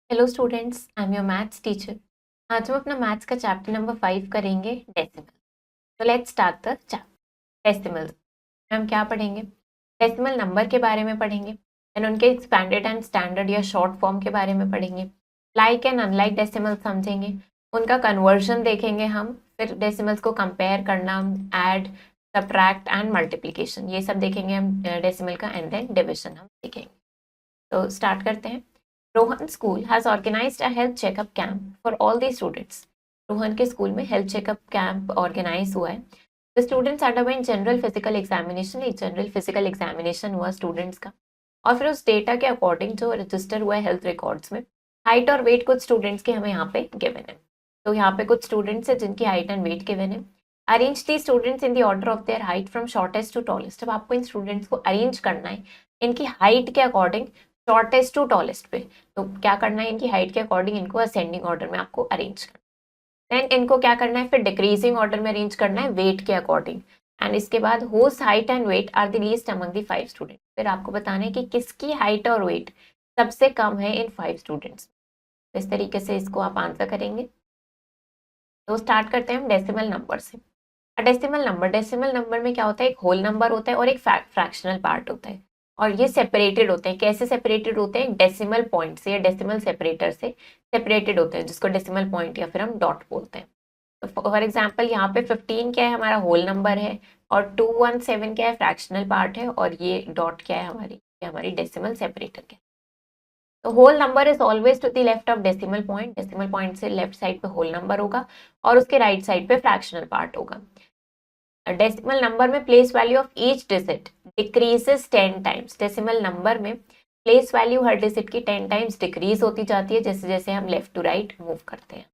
Hello students, I am your maths teacher. आज हम अपना मैथ्स का चैप्टर नंबर 5 करेंगे, डेसिमल। तो let's start the chapter decimals. हम क्या पढ़ेंगे? डेसिमल नंबर के बारे में पढ़ेंगे एंड उनके एक्सपैंडेड एंड स्टैंडर्ड या शॉर्ट फॉर्म के बारे में पढ़ेंगे। लाइक एंड अनलाइक डेसिमल समझेंगे, उनका कन्वर्जन देखेंगे हम, फिर डेसिमल्स को कंपेयर करना, ऐड, सब्ट्रैक्ट एंड मल्टीप्लिकेशन, ये सब देखेंगे हम डेसिमल का, एंड देन डिविजन हम देखेंगे। तो स्टार्ट करते हैं। Rohan school has organized a health checkup camp for all the students. Rohan के स्कूल में हेल्थ चेकअप कैंप ऑर्गेनाइज हुआ है। The students underwent general physical examination. एक जनरल फिजिकल एग्जामिनेशन हुआ स्टूडेंट्स का, और फिर उस डेटा के अकॉर्डिंग जो रजिस्टर हुआ है हेल्थ रिकॉर्ड्स में, हाइट और वेट कुछ स्टूडेंट्स के हमें यहाँ पे गिवन है। तो यहाँ पे कुछ स्टूडेंट्स है जिनकी हाइट एंड वेट गिवन है। Arrange the students in the order of their height from shortest to tallest. अब आपको इन स्टूडेंट्स को अरेंज करना है इनकी हाइट के अकॉर्डिंग शॉर्टेस्ट टू टॉलेस्ट पे। तो क्या करना है, इनकी हाइट के अकॉर्डिंग इनको असेंडिंग ऑर्डर में आपको अरेंज करना है। देन इनको क्या करना है, फिर डिक्रीजिंग ऑर्डर में अरेंज करना है वेट के अकॉर्डिंग। एंड इसके बाद whose height and weight are the least among the 5 student. फिर आपको बताना है कि किसकी हाइट और वेट सबसे कम है इन 5 स्टूडेंट्स। इस तरीके से इसको आप आंसर करेंगे। तो स्टार्ट करते हैं हम डेसिमल नंबर से। डेसिमल नंबर में क्या होता है, एक होल नंबर होता है और एक फ्रैक्शनल पार्ट होता है, और ये सेपरेटेड होते हैं। कैसे सेपरेटेड होते हैं? डेसिमल पॉइंट से या डेसिमल सेपरेटर से सेपरेटेड होते हैं, जिसको डेसिमल पॉइंट या फिर हम डॉट बोलते हैं। तो फॉर एग्जाम्पल यहाँ पे 15 क्या है, हमारा होल नंबर है, और 217 क्या है, फ्रैक्शनल पार्ट है, और ये डॉट क्या है हमारी, ये हमारी डेसिमल सेपरेटर है। तो whole number is always to the left of decimal point. Decimal point से लेफ्ट साइड पे होल नंबर होगा और उसके राइट साइड पे फ्रैक्शनल पार्ट होगा। डेसिमल नंबर में place value of each digit decreases 10 times. Decimal number में place value हर डिजिट की 10 टाइम्स डिक्रीज होती जाती है जैसे जैसे हम लेफ्ट टू राइट मूव करते हैं।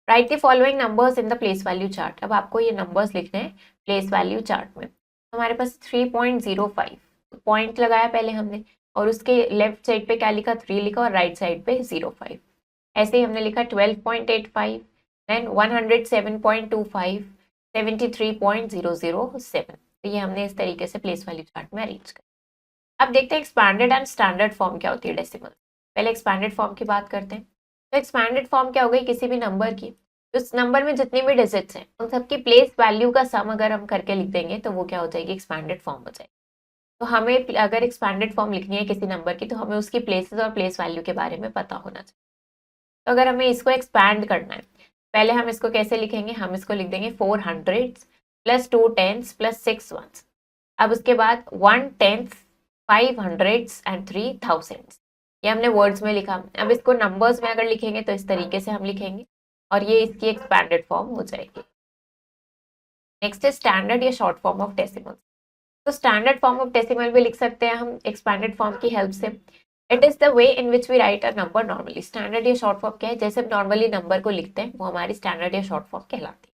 Right the following numbers in the place value chart. अब आपको ये नंबर्स लिखने हैं प्लेस वैल्यू चार्ट में। हमारे पास 3.05 पॉइंट लगाया पहले हमने, और उसके लेफ्ट साइड पे क्या लिखा, 3 लिखा, और राइट साइड पे 05। ऐसे ही हमने लिखा 12.85, देन 107.25, 73.007। तो ये हमने इस तरीके से प्लेस वैल्यू चार्ट में अरेंज कर। अब देखते हैं एक्सपैंडेड एंड स्टैंडर्ड फॉर्म क्या होती है डेसिमल। पहले एक्सपैंडेड फॉर्म की बात करते हैं। तो एक्सपैंडेड फॉर्म क्या हो गई, किसी भी नंबर की, उस नंबर में जितनी भी डिजिट्स हैं उन सबकी प्लेस वैल्यू का सम अगर हम करके लिख देंगे तो वो क्या हो जाएगी, एक्सपैंडेड फॉर्म हो जाएगी। तो हमें अगर एक्सपैंडेड फॉर्म लिखनी है किसी नंबर की, तो हमें उसकी प्लेसेस और प्लेस वैल्यू के बारे में पता होना चाहिए। तो अगर हमें इसको एक्सपैंड करना है, पहले हम इसको कैसे लिखेंगे, हम इसको लिख देंगे 400 प्लस 2 टेंस प्लस 6 वंस। अब उसके बाद 1 टेंथ, 500 एंड 3000। ये हमने वर्ड्स में लिखा। अब इसको नंबर्स में अगर लिखेंगे तो इस तरीके से हम लिखेंगे, और ये इसकी एक्सपैंडेड फॉर्म हो जाएगी। नेक्स्ट है स्टैंडर्ड या शॉर्ट फॉर्म ऑफ डेसिमल। तो स्टैंडर्ड फॉर्म ऑफ डेसिमल भी लिख सकते हैं हम एक्सपैंडेड फॉर्म की हेल्प से। It is the way in which we write a number normally. Standard या शॉर्ट फॉर्म क्या है, जैसे हम नॉर्मली नंबर को लिखते हैं वो हमारी स्टैंडर्ड या शॉर्ट फॉर्म कहलाती है।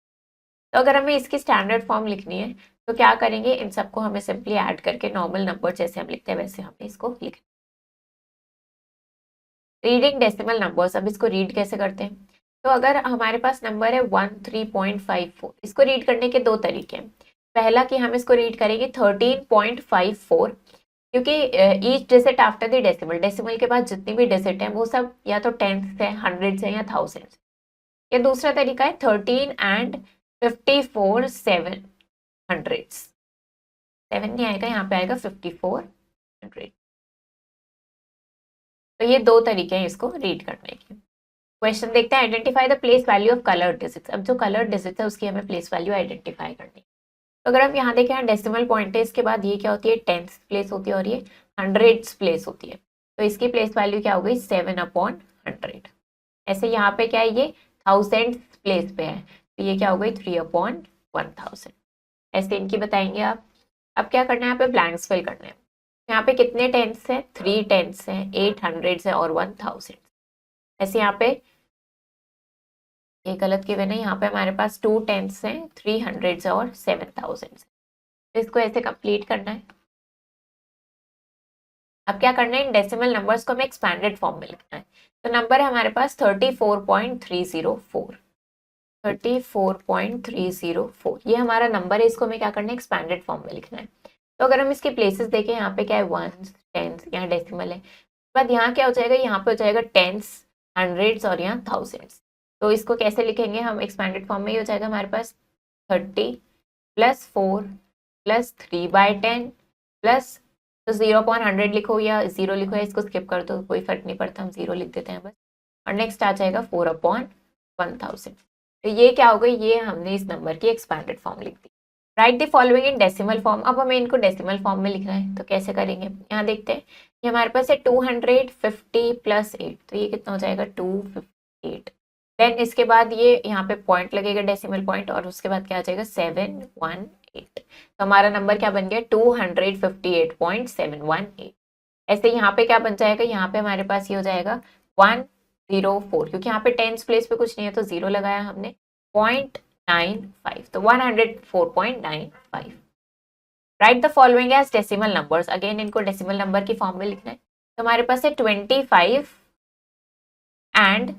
तो अगर हमें इसकी स्टैंडर्ड फॉर्म लिखनी है तो क्या करेंगे, इन सबको हमें सिंपली ऐड करके नॉर्मल नंबर जैसे हम लिखते हैं वैसे हमें इसको लिखना। रीडिंग डेसिमल नंबर्स, अब इसको रीड कैसे करते हैं। तो अगर हमारे पास नंबर है 13.54, इसको रीड करने के दो तरीके हैं। पहला कि हम इसको रीड करेंगे 13.54, क्योंकि each digit after the decimal, decimal के बाद जितनी भी डिजिट है वो सब या तो टेंथ है, हंड्रेड है या थाउजेंड। या दूसरा तरीका है 13 एंड 54 700। 7 नहीं आएगा, यहाँ पे आएगा 5400। तो ये दो तरीके हैं इसको रीड करने के। क्वेश्चन देखते हैं, identify the place value of coloured digits. अब जो कलर्ड डिजिट है उसकी हमें प्लेस वैल्यू आइडेंटिफाई करनी है। तो अगर हम यहाँ देखें, यहाँ डेसिमल पॉइंट है, इसके बाद ये क्या होती है, टेंथ प्लेस होती है, और ये हंड्रेड्स प्लेस होती है। तो इसकी प्लेस वैल्यू क्या हो गई, 7/100। ऐसे यहाँ पे क्या है, ये थाउजेंड प्लेस पे है, तो ये क्या हो गई, 3/1000। ऐसे इनकी बताएंगे आप। अब क्या करना है, यहाँ पे ब्लैंक्स फिल करना है। यहाँ पे कितने टेंस है, 3 टेंस है, 800 है और 1000। ऐसे यहाँ पे ये गलत गिवन है, यहाँ पे हमारे पास 2 टेंस हैं, 300 है और 7000। तो इसको ऐसे कंप्लीट करना है। अब क्या करना है, इन डेसिमल नंबर्स को हमें एक्सपैंडेड फॉर्म में लिखना है। तो नंबर है हमारे पास 34.304। 34.304 ये हमारा नंबर है, इसको हमें क्या करना है, एक्सपैंडेड फॉर्म में लिखना है। तो अगर हम इसके प्लेसेस देखें, यहाँ पे क्या है, 1 10 यहाँ डेसिमल है, बाद यहाँ क्या हो जाएगा, यहाँ पे हो जाएगा टेंस, हंड्रेड्स और यहाँ थाउजेंड्स। तो इसको कैसे लिखेंगे हम, एक्सपेंडेड फॉर्म में ही हो जाएगा हमारे पास 30 + 4 + 3/10 प्लस, तो 0/100 लिखो या 0 लिखो या इसको स्किप कर दो, कोई फर्क नहीं पड़ता, हम 0 लिख देते हैं बस। और नेक्स्ट आ जाएगा 4/1000। तो ये क्या हो गई, ये हमने इस नंबर की एक्सपेंडेड फॉर्म लिख दी। Write the following in decimal form. अब हमें इनको डेसिमल फॉर्म में लिखना है, तो कैसे करेंगे, यहाँ देखते हैं। ये हमारे पास है 250 + 8, तो ये कितना हो जाएगा 258। देन इसके बाद ये यहाँ पे पॉइंट लगेगा, डेसिमल पॉइंट, और उसके बाद क्या आ जाएगा 718। तो हमारा नंबर क्या बन गया 258.718। ऐसे यहाँ पे क्या बन जाएगा, यहाँ पे हमारे पास ये हो जाएगा 104, क्योंकि यहाँ पे टेंस प्लेस पे कुछ नहीं है तो 0 लगाया हमने, 0.95, तो 104.95। Write the following as decimal numbers. Again इनको डेसिमल नंबर की फॉर्म में लिखना है। तो हमारे पास है 25 and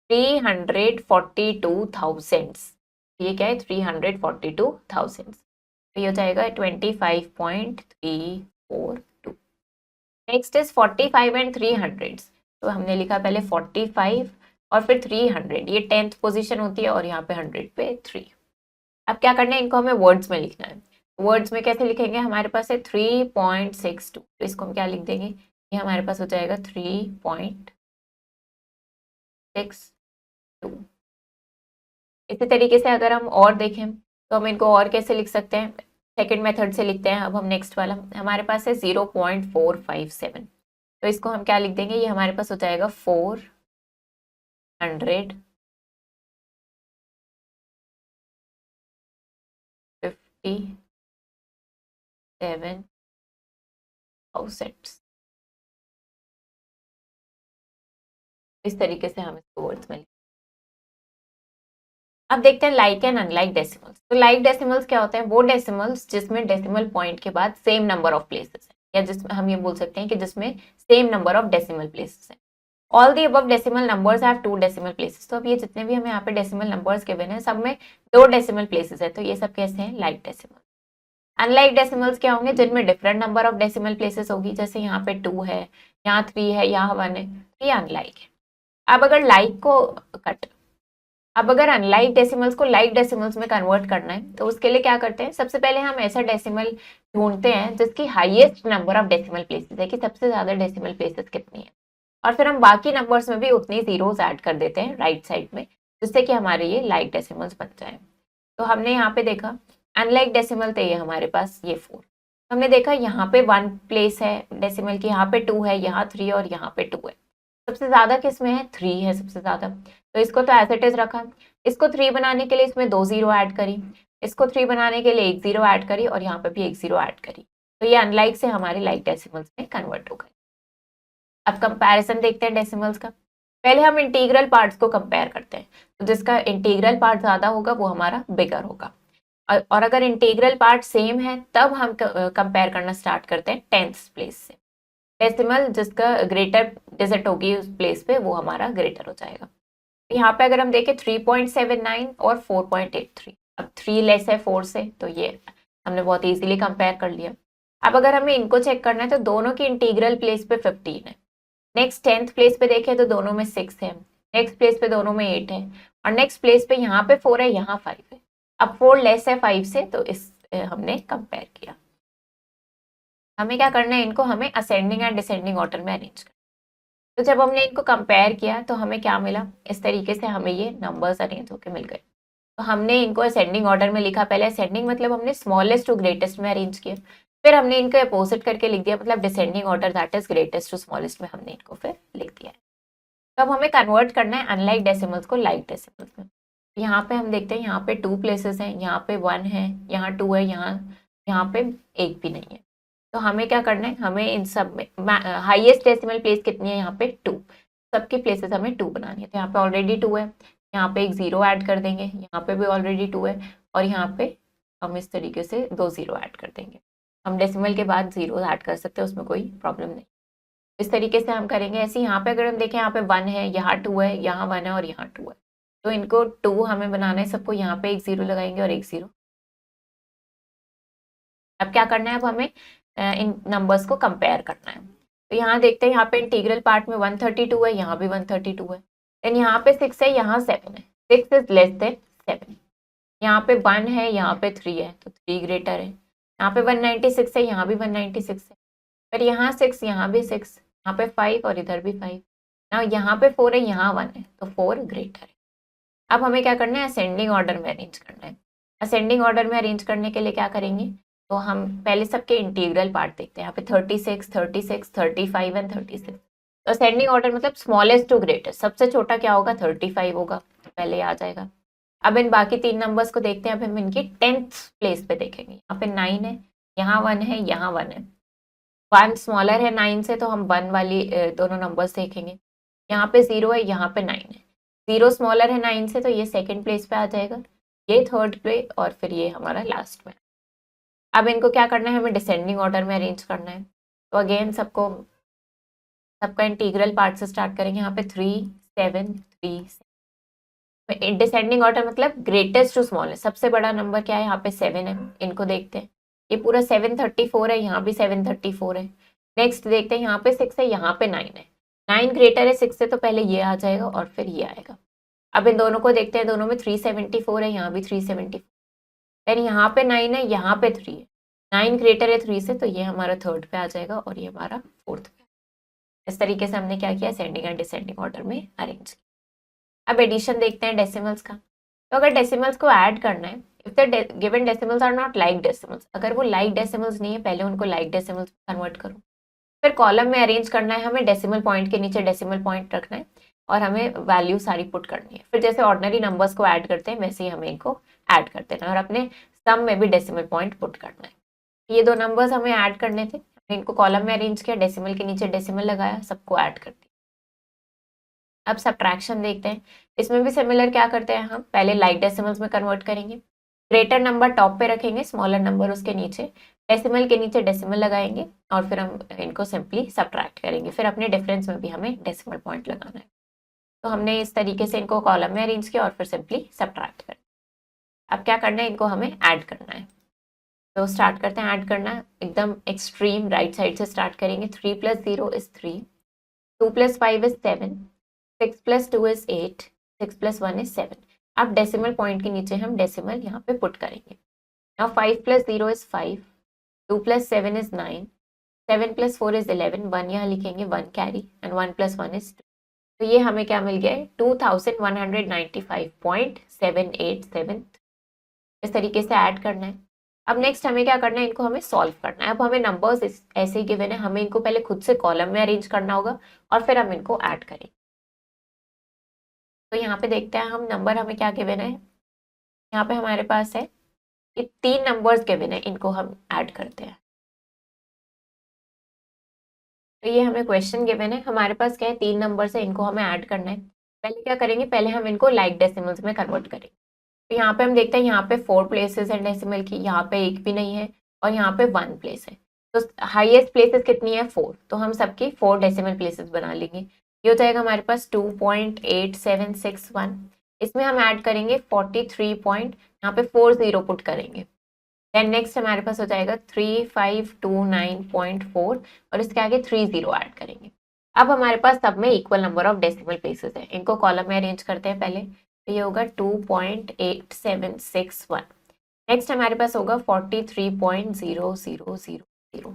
342,000। ये क्या है 342,000, तो ये हो जाएगा 25.342। Next is 45 and 300। तो हमने लिखा पहले 45 और फिर 300, ये 10th पोजीशन होती है, और यहाँ पे 100 पे 3। अब क्या करना है, इनको हमें वर्ड्स में लिखना है। वर्ड्स में कैसे लिखेंगे, हमारे पास है 3.62, तो इसको हम क्या लिख देंगे, ये हमारे पास हो जाएगा 3.62। इसी तरीके से अगर हम और देखें तो हम इनको और कैसे लिख सकते हैं, सेकंड मेथड से लिखते हैं। अब हम नेक्स्ट वाला, हमारे पास है 0.457, तो इसको हम क्या लिख देंगे, ये हमारे पास हो जाएगा 457 थाउजेंड्स। इस तरीके से हम इसको वर्ड्स में। अब देखते हैं लाइक एंड अनलाइक डेसिमल्स। तो लाइक डेसिमल्स क्या होते हैं, वो डेसिमल्स जिसमें डेसिमल पॉइंट के बाद सेम नंबर ऑफ प्लेसेस है, या जिसमें हम ये बोल सकते हैं कि जिसमें same number of decimal places है। All the above decimal numbers have 2 decimal places. तो अब ये जितने भी हमें यहाँ पे डेसिमल नंबर्स गिवन है, सब में 2 डेसिमल प्लेसेस है, तो ये सब कैसे हैं, लाइक डेसिमल। अनलाइक डेसिमल्स क्या होंगे, जिनमें different number of decimal places होगी, जैसे यहाँ पे 2 है, यहाँ 3 है, यहाँ 1 है, तो ये अनलाइक है। अब अगर लाइक को कट अब अगर अनलाइक डेसिमल्स को लाइक डेसिमल्स में कन्वर्ट करना है, तो उसके लिए क्या करते हैं, सबसे पहले हम ऐसा डेसिमल ढूंढते हैं जिसकी highest number of decimal places है, कि सबसे ज्यादा डेसिमल प्लेसेस कितनी है, और फिर हम बाकी नंबर्स में भी उतनी जीरोस ऐड कर देते हैं राइट साइड में, जिससे कि हमारे ये लाइक डेसिमल्स बन जाए। तो हमने यहाँ पे देखा अनलाइक डेसिमल थे ये हमारे पास ये 4। हमने देखा यहाँ पे 1 प्लेस है डेसिमल की, यहाँ पे 2 है, यहाँ 3 और यहाँ पे 2 है। सबसे ज्यादा किस में है, 3 है सबसे ज्यादा, तो इसको तो एज इट इज रखा। इसको 3 बनाने के लिए इसमें 2 0 ऐड करी, इसको 3 बनाने के लिए 1 0 ऐड करी, और यहाँ पे भी 1 0 ऐड करी, तो ये अनलाइक से हमारे लाइक डेसिमल्स में कन्वर्ट हो गए। अब कंपैरिजन देखते हैं डेसिमल्स का। पहले हम इंटीग्रल पार्ट्स को कंपेयर करते हैं, तो जिसका इंटीग्रल पार्ट ज्यादा होगा वो हमारा बिगर होगा, और अगर इंटीग्रल पार्ट सेम है तब हम कंपेयर करना स्टार्ट करते हैं 10th प्लेस से। डेसिमल जिसका ग्रेटर डिजिट होगी उस प्लेस पे, वो हमारा ग्रेटर हो जाएगा। यहाँ पे अगर हम देखें 3.79 और 4.83, अब 3 लेस है 4 से, तो ये हमने बहुत इजीली कंपेयर कर लिया। अब अगर हमें इनको चेक करना है, तो दोनों की इंटीग्रल प्लेस पे 15 है। नेक्स्ट 10th प्लेस पे देखें तो दोनों में 6 है, नेक्स्ट प्लेस पे दोनों में 8 है, और नेक्स्ट प्लेस पे यहाँ पे 4 है, यहाँ 5 है। अब 4 लेस है 5 से, तो इस हमने कंपेयर किया। हमें क्या करना है, इनको हमें असेंडिंग एंड डिसेंडिंग ऑर्डर में अरेंज करना। तो जब हमने इनको कंपेयर किया तो हमें क्या मिला, इस तरीके से हमें ये नंबर्स अरेंज होकर मिल गए। तो हमने इनको असेंडिंग ऑर्डर में लिखा, पहले असेंडिंग मतलब हमने स्मॉलेस्ट टू ग्रेटेस्ट में अरेंज किया, फिर हमने इनको अपोजिट करके लिख दिया, मतलब descending order that is greatest to smallest में हमने इनको फिर लिख दिया है। तो अब हमें कन्वर्ट करना है अनलाइक डेसिमल्स को लाइक डेसिमल्स में। यहाँ पे हम देखते हैं, यहाँ पे 2 प्लेसेस हैं, यहाँ पे 1 है, यहाँ 2 है, यहाँ पे 1 भी नहीं है। तो हमें क्या करना है, हमें इन सब में हाईएस्ट डेसिमल प्लेस कितनी है, यहाँ पे 2, सबकी प्लेसेस हमें 2 बनानी है। तो यहाँ पे ऑलरेडी 2 है, यहाँ पे 1 0 ऐड कर देंगे, यहाँ पे भी ऑलरेडी 2 है, और यहाँ पे हम इस तरीके से 2 0 ऐड कर देंगे। हम डेसिमल के बाद 0 ऐड कर सकते हैं, उसमें कोई प्रॉब्लम नहीं। इस तरीके से हम करेंगे। ऐसे यहाँ पे अगर हम देखें, यहाँ पे 1 है, यहाँ 2 है, यहाँ 1 है और यहाँ 2 है, तो इनको 2 हमें बनाना है सबको, यहाँ पे 1 0 लगाएंगे और 1 0। अब क्या करना है, अब हमें इन नंबर्स को कंपेयर करना है। तो यहाँ देखते हैं, यहाँ पे इंटीग्रल पार्ट में 132 है, यहाँ भी 132 है। देन यहाँ पे 6 है, यहाँ 7 है, 6 इज लेस देन 7। यहाँ पे 1 है, यहाँ पे 3 है, तो 3 ग्रेटर है। यहाँ पे 196 है, यहाँ भी 196 है, फिर यहाँ 6, यहाँ भी 6, यहाँ पे 5 और इधर भी 5। ना यहाँ पे 4 है, यहाँ 1 है, तो 4 ग्रेटर है। अब हमें क्या करना है, असेंडिंग ऑर्डर में अरेंज करना है। असेंडिंग ऑर्डर में अरेंज करने के लिए क्या करेंगे, तो हम पहले सबके इंटीग्रल पार्ट देखते हैं। यहाँ पे 36, 36, 35 एंड 36। तो असेंडिंग ऑर्डर मतलब स्मॉलेस्ट टू ग्रेटेस्ट, सबसे छोटा क्या होगा, 35 होगा, तो पहले आ जाएगा। अब इन बाकी 3 नंबर्स को देखते हैं। अब हम इनकी 10th प्लेस पे देखेंगे। यहाँ पे 9 है, यहाँ 1 है, यहाँ 1 है। 1 स्मॉलर है 9 से, तो हम 1 वाली दोनों नंबर्स देखेंगे। यहाँ पे 0 है, यहाँ पे 9 है। 0 स्मॉलर है 9 से, तो ये सेकंड प्लेस पे आ जाएगा, ये थर्ड पे, और फिर ये हमारा लास्ट में। अब इनको क्या करना है, हमें डिसेंडिंग ऑर्डर में अरेंज करना है। तो अगेन सबका इंटीग्रल पार्ट से स्टार्ट करेंगे। यहाँ पे 3, 7, 3। डिसेंडिंग ऑर्डर मतलब ग्रेटेस्ट टू स्मॉलेस्ट, सबसे बड़ा नंबर क्या है, यहाँ पे 7 है। इनको देखते हैं, ये पूरा 734 है, यहाँ भी 734 है। नेक्स्ट देखते हैं, यहाँ पे 6 है, यहाँ पे 9 है। 9 ग्रेटर है 6 से, तो पहले ये आ जाएगा और फिर ये आएगा। अब इन दोनों को देखते हैं, दोनों में 374 है, यहाँ भी 374। देन यहाँ पे 9 है, यहाँ पे 3 है। 9 ग्रेटर है 3 से, तो ये हमारा थर्ड पे आ जाएगा और ये हमारा फोर्थ पे। इस तरीके से हमने क्या किया, असेंडिंग एंड डिसेंडिंग ऑर्डर में अरेंज किया। अब एडिशन देखते हैं डेसिमल्स का। तो अगर डेसिमल्स को ऐड करना है, if the given decimals are not like decimals, अगर वो लाइक डेसिमल्स नहीं है, पहले उनको लाइक डेसिमल्स में कन्वर्ट करो। फिर कॉलम में अरेंज करना है, हमें डेसिमल पॉइंट के नीचे डेसिमल पॉइंट रखना है और हमें वैल्यू सारी पुट करनी है। फिर जैसे ऑर्डिनरी नंबर्स को ऐड करते हैं, वैसे ही हमें इनको ऐड कर देना है और अपने सम में भी डेसिमल पॉइंट पुट करना है। ये 2 नंबर्स हमें ऐड करने थे, इनको कॉलम में अरेंज किया, डेसिमल के नीचे डेसिमल लगाया, सबको ऐड कर दिया। अब सब्ट्रैक्शन देखते हैं। इसमें भी सिमिलर क्या करते हैं, हम पहले लाइक डेसिमल्स में कन्वर्ट करेंगे। ग्रेटर नंबर टॉप पे रखेंगे, स्मॉलर नंबर उसके नीचे, डेसिमल के नीचे डेसिमल लगाएंगे और फिर हम इनको सिंपली सब्ट्रैक्ट करेंगे। फिर अपने डिफरेंस में भी हमें डेसिमल पॉइंट लगाना है। तो हमने इस तरीके से इनको कॉलम में अरेंज किया और फिर सिंपली सब्ट्रैक्ट कर। अब क्या करना है, इनको हमें ऐड करना है। तो स्टार्ट करते हैं ऐड करना, एकदम एक्सट्रीम राइट साइड से स्टार्ट करेंगे। 3 + 0 इज 3, 2 + 5 इज 7, 6 + 2 इज 8, 6 + 1 इज 7। अब डेसिमल पॉइंट के नीचे हम डेसिमल यहाँ पे पुट करेंगे। नाउ 5 + 0 इज 5, 2 + 7 इज 9, 7 + 4 इज 11, 1 यहाँ लिखेंगे, 1 कैरी, एंड 1 + 1 इज 2। तो ये हमें क्या मिल गया है, 2195.7873। इस तरीके से ऐड करना है। अब नेक्स्ट हमें क्या करना है, इनको हमें सॉल्व करना है। अब हमें नंबर्स ऐसे ही गिवन है, हमें इनको पहले खुद से कॉलम में अरेंज करना होगा और फिर हम इनको ऐड करेंगे। तो यहाँ पे देखते हैं हम नंबर हमें क्या गिवन है। यहाँ पे हमारे पास है ये 3 नंबर्स गिवन है, इनको हम ऐड करते हैं। तो ये हमें क्वेश्चन गिवन है, हमारे पास क्या है, 3 नंबर्स है, इनको हमें ऐड करना है। पहले क्या करेंगे, पहले हम इनको लाइक डेसिमल्स में कन्वर्ट करेंगे। तो यहाँ पे हम देखते हैं, यहाँ पे 4 प्लेसेस है डेसिमल की, यहाँ पे 1 भी नहीं है और यहाँ पे 1 प्लेस है। तो हाईएस्ट प्लेसेस कितनी है, 4, तो हम सबकी 4 डेसिमल प्लेसेस बना लेंगे। ये हो जाएगा हमारे पास 2.8761। इसमें हम ऐड करेंगे 43 पॉइंट, यहाँ पे 40 पुट करेंगे। देन नेक्स्ट हमारे पास हो जाएगा 3529.4 और इसके आगे 30 ऐड करेंगे। अब हमारे पास सब में equal number of decimal places है, इनको कॉलम में अरेंज करते हैं पहले। तो ये होगा 2.8761। नेक्स्ट हमारे पास होगा 43.0000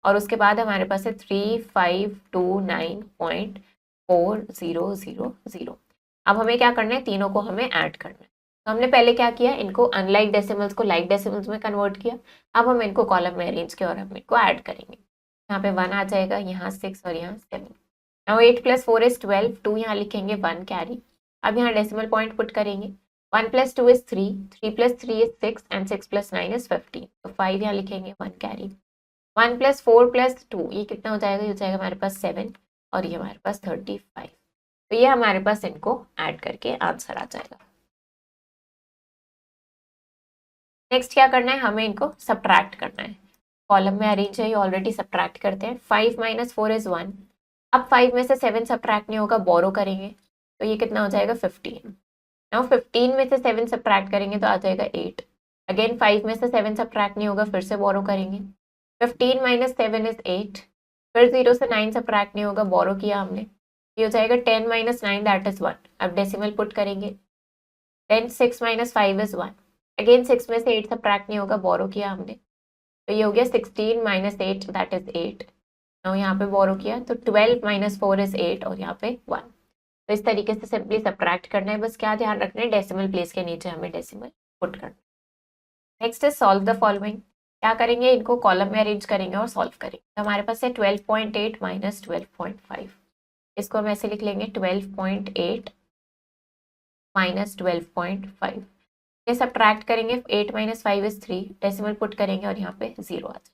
और उसके बाद हमारे पास है 3529.4000। अब हमें क्या करना है, तीनों को हमें ऐड करना है। तो हमने पहले क्या किया, इनको अनलाइक डेसिमल्स को लाइक डेसिमल्स में कन्वर्ट किया। अब हम इनको कॉलम में अरेंज किया और हम इनको ऐड करेंगे। यहाँ पे 1 आ जाएगा, यहाँ 6 और यहाँ 7। नाउ 8 + 4 इज 12, 2 यहाँ लिखेंगे, 1 कैरी। अब यहाँ डेसिमल पॉइंट पुट करेंगे। 1 + 2 इज 3, 3 + 3 इज 6 एंड 6 + 9 इज 15। तो 5 यहाँ लिखेंगे, 1 कैरी। 1 + 4 + 2 ये कितना हो जाएगा, ये हो जाएगा हमारे पास 7 और ये हमारे पास 35। तो ये हमारे पास इनको ऐड करके आंसर आ जाएगा। नेक्स्ट क्या करना है, हमें इनको सब्ट्रैक्ट करना है। कॉलम में अरेंज है, ये ऑलरेडी सब्ट्रैक्ट करते हैं। 5 - 4 इज 1। अब 5 में से 7 सब्ट्रैक्ट नहीं होगा, बोरो करेंगे, तो ये कितना हो जाएगा, 15। नाउ 15 में से 7 सब्ट्रैक्ट करेंगे तो आ जाएगा 8। अगेन 5 में से 7 सब्ट्रैक्ट नहीं होगा, फिर से बोरो करेंगे। 15 - 7 इज 8। फिर 0 से 9 सब्ट्रैक्ट नहीं होगा, बोरो किया हमने, ये हो जाएगा 10 माइनस 9 दैट इज 1। अब डेसिमल पुट करेंगे, 10 6 माइनस 5 इज 1। अगेन 6 में से 8 सब्ट्रैक्ट नहीं होगा, बोरो किया हमने, तो ये हो गया 16 माइनस 8 दैट इज 8। और यहाँ पे बोरो किया तो 12 माइनस 4 इज 8 और यहाँ पे 1। तो इस तरीके से सिंपली सब्ट्रैक्ट करना है, बस क्या ध्यान रखना है, डेसिमल प्लेस के नीचे हमें डेसिमल पुट करना। Next is solve the following. क्या करेंगे, इनको कॉलम में अरेंज करेंगे और सॉल्व करेंगे। तो हमारे पास है 12.8 माइनस 12.5, इसको हम ऐसे लिख लेंगे 12.8 माइनस 12.5। ये सब्ट्रैक्ट करेंगे, 8 माइनस 5 इज 3, डेसिमल पुट करेंगे और यहाँ पे 0 आ जाए।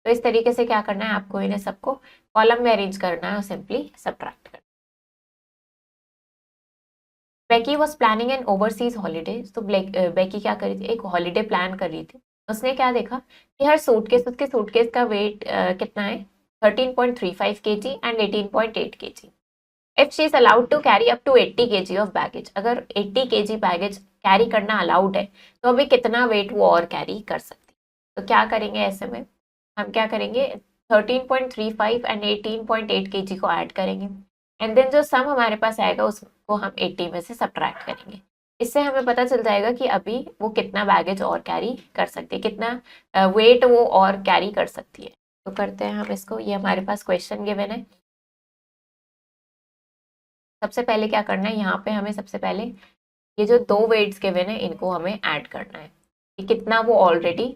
तो इस तरीके से क्या करना है आपको, इन्हें सबको कॉलम में अरेंज करना है और सिंपली सब्ट्रैक्ट करना है। Becky was planning an overseas holiday. तो बेकी क्या करी थी, एक हॉलीडे प्लान कर रही थी। उसने क्या देखा कि हर सूटकेस, उसके सूटकेस का वेट कितना है, 13.35 kg and 18.8 kg। If she is allowed to carry up to 80 kg of baggage, अगर 80 kg बैगेज कैरी करना अलाउड है तो अभी कितना वेट वो और कैरी कर सकती है। तो क्या करेंगे ऐसे में, हम क्या करेंगे, 13.35 एंड 18.8 kg को ऐड करेंगे एंड देन जो सम हमारे पास आएगा उसको हम 80 में से सब्ट्रैक्ट करेंगे। इससे हमें पता चल जाएगा कि अभी वो कितना बैगेज और कैरी कर सकती है, कितना वेट वो और कैरी कर सकती है। तो करते हैं हम इसको, ये हमारे पास क्वेश्चन गिवन है। सबसे पहले क्या करना है, यहाँ पे हमें सबसे पहले ये जो दो वेट्स गिवन है इनको हमें ऐड करना है कि कितना वो ऑलरेडी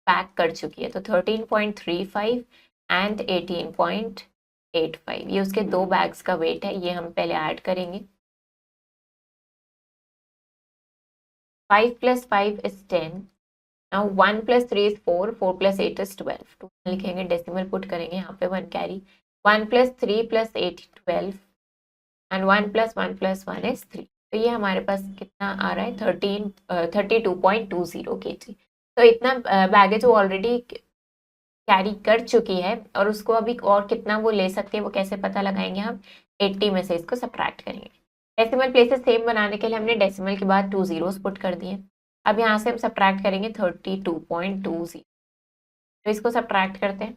पैक कर चुकी है। तो 13.35 एंड 18.85, ये उसके दो बैग्स का वेट है, ये हम पहले ऐड करेंगे। 5 + 5 is 10। Now 1 + 3 is 4, 4 + 8 is 12। 2 लिखेंगे, डेसिमल पुट करेंगे, यहाँ पे 1 कैरी, 1 + 3 + 8 12 एंड 1 + 1 + 1 is 3। तो ये हमारे पास कितना आ रहा है, 32.20 kg। तो इतना बैगेज वो ऑलरेडी कैरी कर चुकी है और उसको अभी और कितना वो ले सकती है, वो कैसे पता लगाएंगे हम, 80 में से इसको सब्ट्रैक्ट करेंगे। डेसिमल प्लेसेस सेम बनाने के लिए हमने डेसिमल के बाद 2 zeros पुट कर दिए। अब यहाँ से हम सब्ट्रैक्ट करेंगे 32.20। तो इसको सब्ट्रैक्ट करते हैं,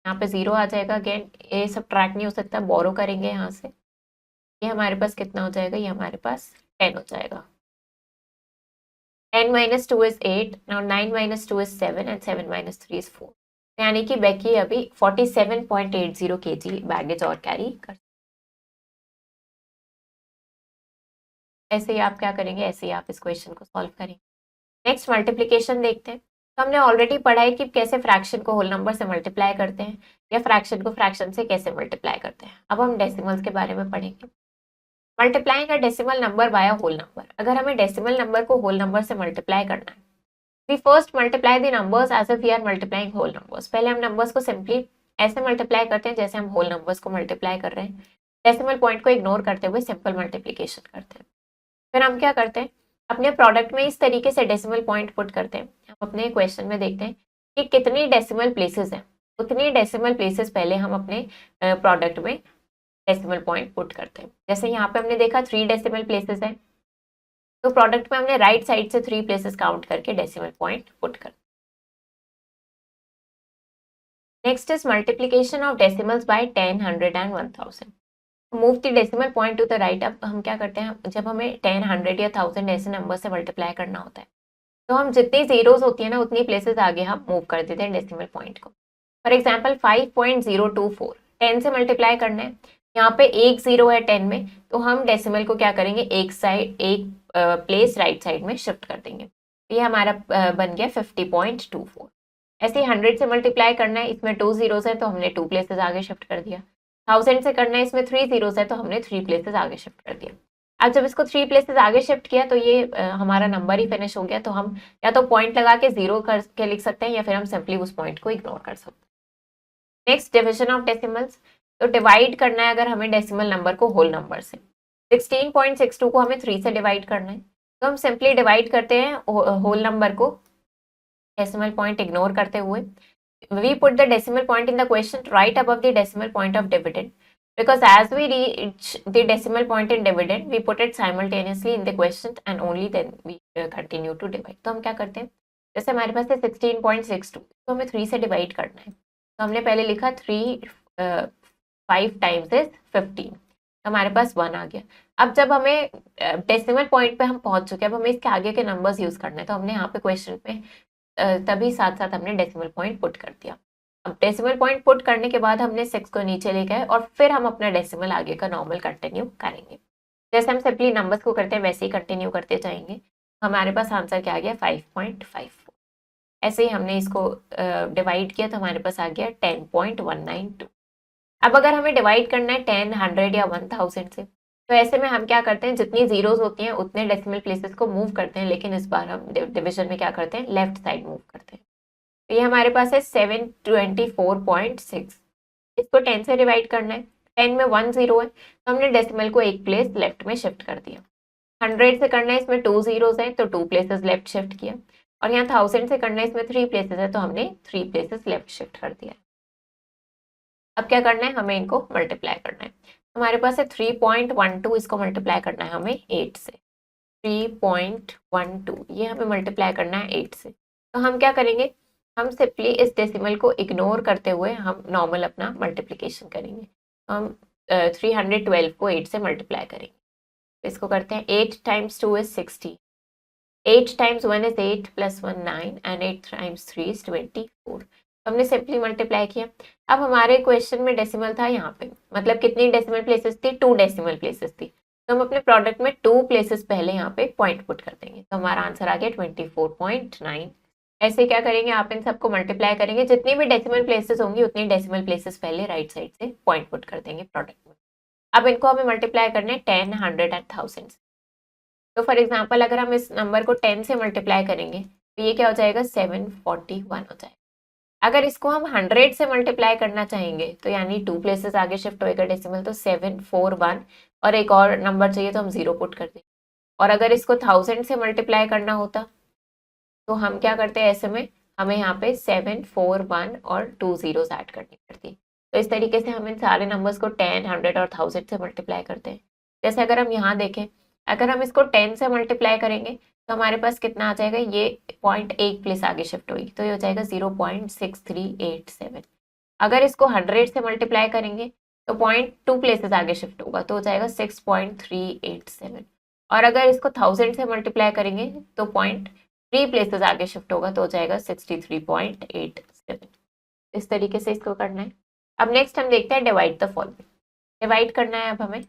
यहाँ पे 0 आ जाएगा। अगेन ये सब्ट्रैक्ट नहीं हो सकता, बोरो करेंगे यहाँ से, ये हमारे पास कितना हो जाएगा, ये हमारे पास 10 हो जाएगा। 10 - 2 is 8, now 9 - 2 is 7 and 7 - 3 is 4। यानी कि बेकी अभी 47.80 kg बैगेज और कैरी कर। ऐसे ही आप क्या करेंगे, ऐसे ही आप इस क्वेश्चन को सॉल्व करेंगे। नेक्स्ट मल्टीप्लिकेशन देखते हैं। तो हमने ऑलरेडी पढ़ा है कि कैसे फ्रैक्शन को होल नंबर से मल्टीप्लाई करते हैं या फ्रैक्शन को फ्रैक्शन से कैसे मल्टीप्लाई करते हैं। अब हम डेसिमल्स के बारे में पढ़ेंगे। Multiplying a decimal number by a whole number. अगर हमें डेसिमल नंबर को होल नंबर से मल्टीप्लाई करना है, we first multiply the numbers as if we are multiplying whole numbers. पहले हम नंबर्स को सिंपली ऐसे मल्टीप्लाई करते हैं जैसे हम होल नंबर्स को मल्टीप्लाई कर रहे हैं, डेसिमल पॉइंट को इग्नोर करते हुए सिंपल मल्टीप्लिकेशन करते हैं। फिर हम क्या करते हैं, अपने प्रोडक्ट में इस तरीके से डेसिमल पॉइंट पुट करते हैं। हम अपने क्वेश्चन में देखते हैं कि कितनी डेसिमल प्लेसेस हैं, उतनी डेसिमल प्लेसेस पहले हम अपने प्रोडक्ट में डेसिमल पॉइंट पुट करते हैं। जैसे यहाँ पे हमने देखा 3 डेसिमल प्लेसेस हैं, तो प्रोडक्ट में हमने राइट साइड से 3 प्लेसेस काउंट करके डेसिमल पॉइंट पुट कर। Next is multiplication of decimals by 10, 100 and 1000। Move the decimal point to the right. अब हम क्या करते हैं, जब हमें 10, 100 या 1000 ऐसे नंबर से मल्टीप्लाई करना होता है तो हम जितनी जीरोस होती है ना उतनी प्लेसेस आगे हम मूव कर देते हैं डेसिमल पॉइंट को। फॉर एग्जाम्पल 5.024 10 से मल्टीप्लाई करना है, यहाँ पे एक जीरो है 10 में, तो हम डेसिमल को क्या करेंगे, एक साइड एक प्लेस राइट साइड में शिफ्ट कर देंगे। तो ये हमारा बन गया 50.24। ऐसे ही 100 से मल्टीप्लाई करना है, इसमें 2 जीरोस है तो हमने 2 प्लेसेस आगे शिफ्ट कर दिया। 1000 से करना है, इसमें 3 जीरोस है तो हमने 3 प्लेसेस आगे शिफ्ट कर दिया। अब जब इसको 3 प्लेसेस आगे शिफ्ट किया तो ये हमारा नंबर ही फिनिश हो गया। तो हम या तो पॉइंट लगा के 0 करके लिख सकते हैं या फिर हम सिंपली उस पॉइंट को इग्नोर कर सकते हैं। Next division of decimals. तो डिवाइड करना है अगर हमें डेसिमल नंबर को होल नंबर से। 16.62 को हमें 3 से डिवाइड करना है, तो हम सिंपली डिवाइड करते हैं होल नंबर को डेसिमल पॉइंट इग्नोर करते हुए। We put the decimal point in the question right above the decimal point of dividend, because as we reach the decimal point in dividend, we put it simultaneously in the question and only then we continue to divide। तो हम क्या करते हैं, जैसे हमारे पास है 16.62, तो हमें 3 से डिवाइड करना है। तो हमने पहले लिखा 3 5 टाइम्स इज 15, हमारे पास 1 आ गया। अब जब हमें डेसिमल पॉइंट पे हम पहुंच चुके हैं, अब हमें इसके आगे के नंबर्स यूज करने हैं, तो हमने यहाँ पे क्वेश्चन में तभी साथ साथ हमने डेसिमल पॉइंट पुट कर दिया। अब डेसिमल पॉइंट पुट करने के बाद हमने 6 को नीचे लेके आए और फिर हम अपना डेसिमल आगे का नॉर्मल कंटिन्यू करेंगे। जैसे हम सिंपली नंबर्स को करते हैं वैसे ही कंटिन्यू करते जाएंगे। हमारे पास आंसर क्या आ गया 5.54। ऐसे ही हमने इसको डिवाइड किया तो हमारे पास आ गया 10.192। अब अगर हमें डिवाइड करना है 10, 100 या 1000 से, तो ऐसे में हम क्या करते हैं, जितनी जीरोस होती हैं उतने डेसिमल प्लेसेस को मूव करते हैं, लेकिन इस बार हम डिवीजन में क्या करते हैं, लेफ्ट साइड मूव करते हैं। तो ये हमारे पास है 724.6। इसको 10 से डिवाइड करना है, 10 में 1 0 है तो हमने डेसिमल को एक प्लेस लेफ्ट में शिफ्ट कर दिया। 100 से करना है, इसमें 2 जीरोस हैं तो 2 प्लेसेस लेफ्ट शिफ्ट किया। और यहाँ 1000 से करना है, इसमें 3 प्लेसेस है तो हमने 3 प्लेसेस लेफ्ट शिफ्ट कर दिया। अब क्या करना है, हमें इनको मल्टीप्लाई करना है। हमारे पास है 3.12, इसको मल्टीप्लाई करना है हमें 8 से। 3.12 ये हमें मल्टीप्लाई करना है 8 से। तो हम क्या करेंगे, हम सिंपली इस डेसिमल को इग्नोर करते हुए हम नॉर्मल अपना मल्टीप्लिकेशन करेंगे। हम 312 को 8 से मल्टीप्लाई करेंगे। तो इसको करते हैं, 8 times 2 is 60, 8 times 1 is 8 plus 1 9 and 8 times 3 is 24। हमने सिंपली मल्टीप्लाई किया। अब हमारे क्वेश्चन में डेसिमल था यहाँ पे, मतलब कितनी डेसिमल प्लेसेस थी, 2 डेसिमल प्लेसेस थी। तो हम अपने प्रोडक्ट में 2 प्लेसेस पहले यहाँ पे पॉइंट पुट कर देंगे, तो हमारा आंसर आ गया 24.9। ऐसे क्या करेंगे, आप इन सबको मल्टीप्लाई करेंगे, जितनी भी डेसिमल प्लेसेस होंगी उतनी डेसिमल प्लेसेस पहले राइट साइड से पॉइंट पुट कर देंगे प्रोडक्ट में। अब इनको हमें मल्टीप्लाई करने 10, 100 एंड 1000। तो फॉर एग्जाम्पल अगर हम इस नंबर को 10 से मल्टीप्लाई करेंगे तो ये क्या हो जाएगा, 741 हो जाएगा। अगर इसको हम 100 से मल्टीप्लाई करना चाहेंगे तो यानी 2 प्लेसेस आगे शिफ्ट होएगा डेसिमल, तो 741 और एक और नंबर चाहिए तो हम 0 पुट कर देंगे। और अगर इसको 1000 से मल्टीप्लाई करना होता तो हम क्या करते हैं, ऐसे में हमें यहाँ पे 741 और 2 जीरोस ऐड करनी पड़ती। तो इस तरीके से हम इन सारे नंबर्स को 10, 100 और 1000 से मल्टीप्लाई करते हैं। जैसे अगर हम यहाँ देखें, अगर हम इसको 10 से मल्टीप्लाई करेंगे तो हमारे पास कितना आ जाएगा, ये पॉइंट एक प्लेस आगे शिफ्ट होगी तो ये हो जाएगा 0.6387। अगर इसको 100 से मल्टीप्लाई करेंगे तो 0.2 प्लेसेस आगे शिफ्ट होगा तो हो जाएगा 6.387। और अगर इसको 1000 से मल्टीप्लाई करेंगे तो 0.3 प्लेसेस आगे शिफ्ट होगा तो हो जाएगा 63.87। इस तरीके से इसको करना है। अब नेक्स्ट हम देखते हैं डिवाइड द फॉलोइंग। डिवाइड करना है अब हमें।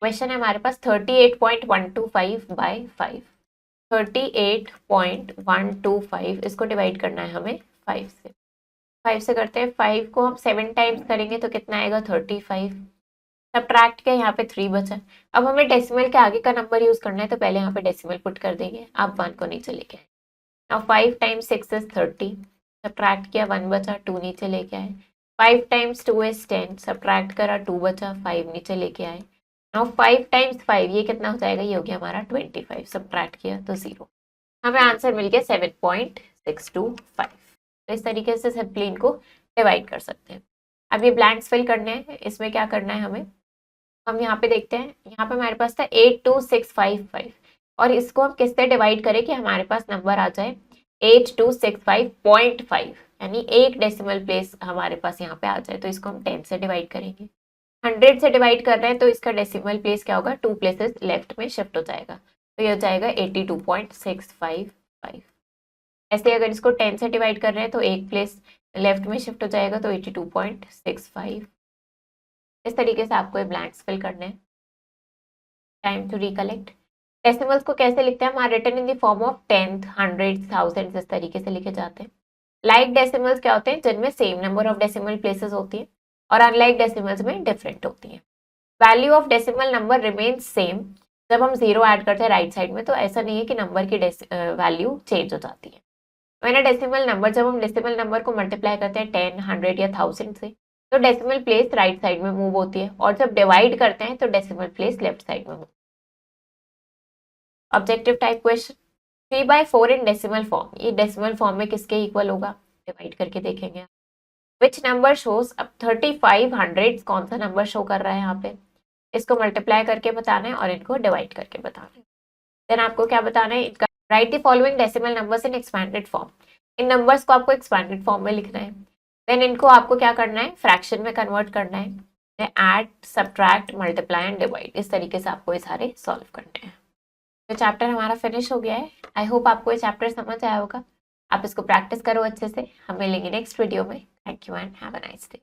क्वेश्चन है हमारे पास 38.125 बाय 5। 38.125 इसको डिवाइड करना है हमें 5 से। 5 से करते हैं, 5 को हम 7 टाइम्स करेंगे तो कितना आएगा 35। सब्ट्रैक्ट के यहाँ पे 3 बचा। अब हमें डेसिमल के आगे का नंबर यूज करना है तो पहले यहाँ पे डेसिमल पुट कर देंगे। आप 1 को नीचे लेके आए। अब 5 टाइम्स 6 इज 30। सब्ट्रैक्ट किया, 1 बचा, 2 नीचे लेके आए। 5 टाइम्स 2 इज 10। सब्ट्रैक्ट करा, 2 बचा, 5 नीचे लेके आए। नाउ 5 टाइम्स 5 ये कितना हो जाएगा, ये हो गया हमारा 25। सब्ट्रैक्ट किया तो 0। हमें आंसर मिल गया 7.625। तो इस तरीके से सिंपली इनको डिवाइड कर सकते हैं। अब ये ब्लैंक्स फिल करने हैं। इसमें क्या करना है हमें, हम यहाँ पे देखते हैं, यहाँ पे हमारे पास था 82655 और इसको हम किससे डिवाइड करें कि हमारे पास नंबर आ जाए 8265.5, यानी एक डेसिमल प्लेस हमारे पास यहाँ पे आ जाए। तो इसको हम 10 से डिवाइड करेंगे। 100 से डिवाइड कर रहे हैं तो इसका डेसिमल प्लेस क्या होगा, 2 प्लेसेस लेफ्ट में शिफ्ट हो जाएगा तो ये हो जाएगा 82.655। ऐसे अगर इसको 10 से डिवाइड कर रहे हैं तो एक प्लेस लेफ्ट में शिफ्ट हो जाएगा तो 82.65। इस तरीके से आपको ये ब्लैंक्स फिल करने हैं। Time to recollect. डेसिमल्स को कैसे लिखते हैं, हमारे written in the form of 10th, 100, 1000 इस तरीके से लिखे जाते हैं। लाइक डेसिमल्स क्या होते हैं, जिनमें same number of decimal places होती है और अनलाइक डेसिमल्स में डिफरेंट होती है। Value of decimal number remains same. जब हम 0 ऐड करते हैं राइट साइड में तो ऐसा नहीं है कि नंबर की वैल्यू चेंज हो जाती है। मैंने डेसिमल नंबर, जब हम डेसिमल नंबर को मल्टीप्लाई करते हैं 10, 100 या 1000 से तो डेसिमल प्लेस राइट साइड में मूव होती है और जब डिवाइड करते हैं तो डेसिमल प्लेस लेफ्ट साइड में मूव। ऑब्जेक्टिव टाइप क्वेश्चन, 3/4 इन डेसिमल फॉर्म, ये डेसिमल फॉर्म में किसके इक्वल होगा, डिवाइड करके देखेंगे। विच नंबर शोज, अब 3500 कौन सा नंबर शो कर रहा है यहाँ पे, इसको मल्टीप्लाई करके बताना है और इनको डिवाइड करके बताना है। देन आपको क्या बताना है, इनका right the following decimal numbers in expanded form. In numbers को आपको एक्सपैंडेड फॉर्म में लिखना है। देन इनको आपको क्या करना है, फ्रैक्शन में कन्वर्ट करना है, add, subtract, multiply and divide, इस तरीके से आपको ये सारे सॉल्व करने हैं। तो चैप्टर हमारा फिनिश हो गया है। आई होप आपको ये चैप्टर समझ आया होगा। आप इसको प्रैक्टिस करो अच्छे से। हम मिलेंगे नेक्स्ट वीडियो में। Thank you and have a nice day.